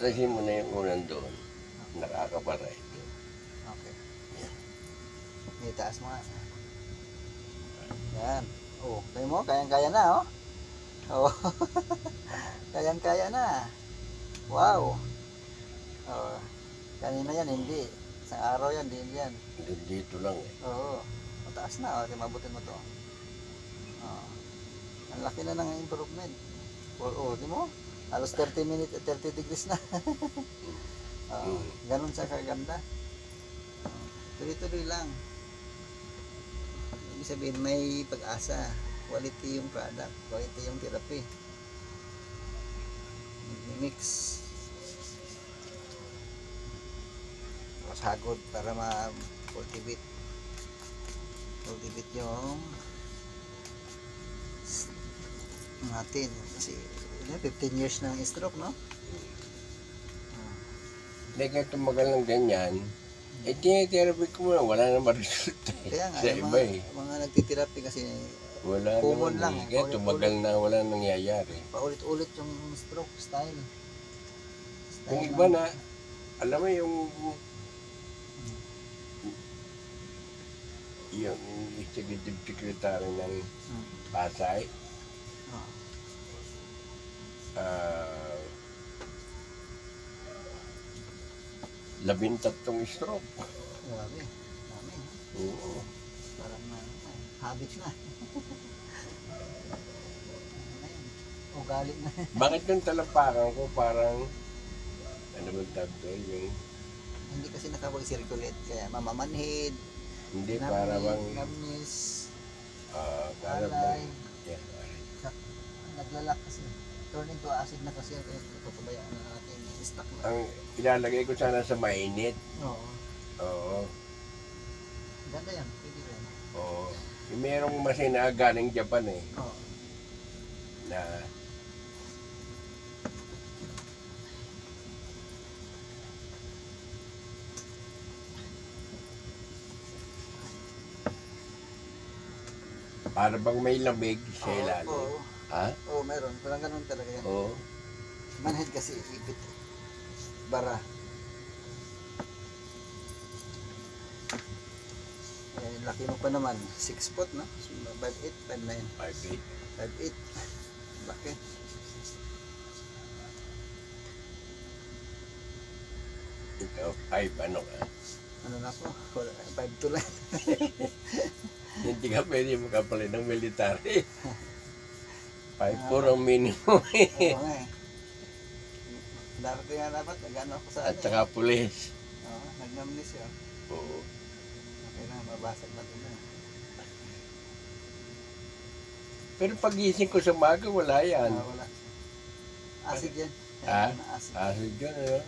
Atrasin mo na yung unang doon. Nakakabaray. Okay. Itaas mo nga. Yan. Oh, kaya mo, kayang-kaya na, oh. Oh. Kayang-kaya na. Wow. Oh. Kanina yan, hindi. Isang araw yan, din yan. Dito lang eh. Oo. Mataas na, oh. Mabutin mo to. Oh. Ang laki na ng improvement. Oh, di mo? Halos 30 minutes, 30 degrees na. Oh, ganun siya kaganda. Oh, tuloy-tuloy lang. Ibig sabihin, may pag-asa. Quality yung product, quality yung therapy. Mix. Tapos hagod para ma-cultivate. Cultivate yung natin. Kasi 15 years ng stroke, no? Hindi kaya tumagal ng ganyan, eh tinitherapy ko muna, wala naman resulta eh. Kaya nga, Sa yung iba eh. mga nagtitherapy kasi Wala common naman lang eh. eh. Kaya tumagal na wala nangyayari. Paulit-ulit yung stroke style. Yung iba na, alam mo yung executive secretary ng Pasay, Oh. 13 stroke. Grabe. Dami. Oo. Parang habits na. Ugali na. Bakit yung talampakan ko parang, ano ba tawag doon, yung, Hindi kasi nakapag-circulate. Kaya mamamanhid. hindi para bang, Numbness. para Alay. bang, yeah, Naglalak kasi. Turn into acid na kasi. Kaya napapabayaan na natin. Stuck na. ang ilalagay ko sana sa mainit. Oo. Oo. Ganda yan. Pwede rin. Oo. Yung merong masina galing Japan eh, Oo. na para bang may lamig sa ilalim. Oo. Ha? Oo, meron. Parang ganun talaga yan. Oo. Manhead kasi ipit. Bara. Eh, laki mo pa naman. 6 foot, no? 5'8", 5'9". 5'8". 5'8". Laki. Ikaw, 5 ano ka? Ano na po? 5'2" lang. Hindi ka pwede makapalit ng military. 5'4" ang minimum eh. Oo nga eh. Darating nga dapat. Nag-ano ako sa At saka pulis. Oo, nag-namnis yun. Oo. Okay na, mabasag natin na. Pero pagising ko sa maga, wala yan. Wala. Acid yan. Ha? Acid. Acid yun, ano?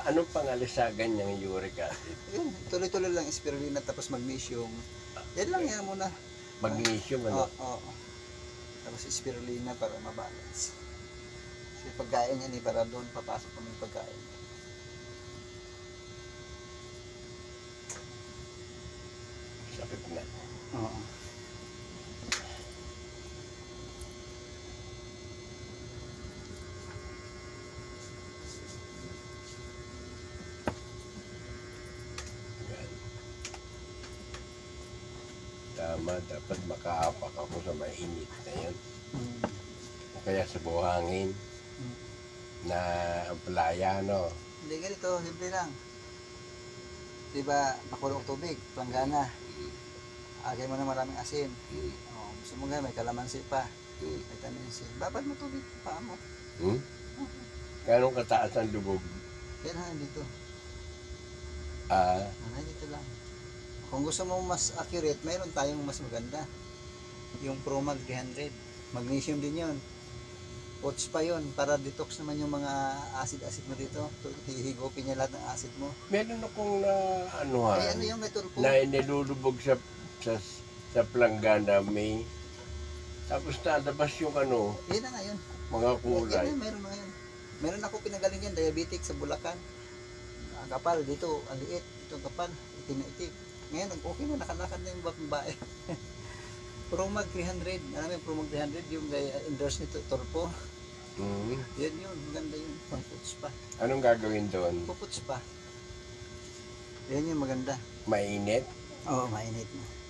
Anong pangalisagan niyang uric acid? Yun, tuloy-tuloy lang spirulina tapos magnesium. Yan lang yan muna. Magnesium, ano? Oo. Tapos spirulina para mabalance. Kasi pagkain yan para doon papasok kami yung pagkain. Sakit na. Oo. Yan. Tama, dapat makaapak ako sa mainit na yun. O kaya sa buhangin na ang playa, no? Hindi ganito, simple lang. Diba, makulong tubig, planggana. Agay mo na maraming asin. Gusto mo nga, may kalamansi pa. Vitamin C. Babad mo tubig, paa mo. Ganong kataas ang lubog? Yan ha, dito. Ah, Dito lang. Kung gusto mo mas accurate, mayroon tayong mas maganda. Yung Promag 300. Magnesium din yun. Oats pa yun, para detox naman yung mga acid-acid mo dito. Hihigupin niya lahat ng acid mo. meron akong na anuhan, Ay, ano yung may tulpo? na inilulubog sa planggana may tapos nalabas yung ano, Yan na nga yun. mga kulay. Yan, meron na yun. Meron ako pinagaling yan, diabetic sa Bulacan. Ang kapal, dito, ang liit. Ito ang kapal, itim na itim. Ngayon, okay na, nakalakad na yung babae. Promag 300. Alam mo yung Promag 300? Yung endorse nito, Torpo. Yan yun. Maganda yun. Pang-puts pa. Anong gagawin doon? Puputs pa. Yan yung maganda. Mainit? Oo, mainit mo.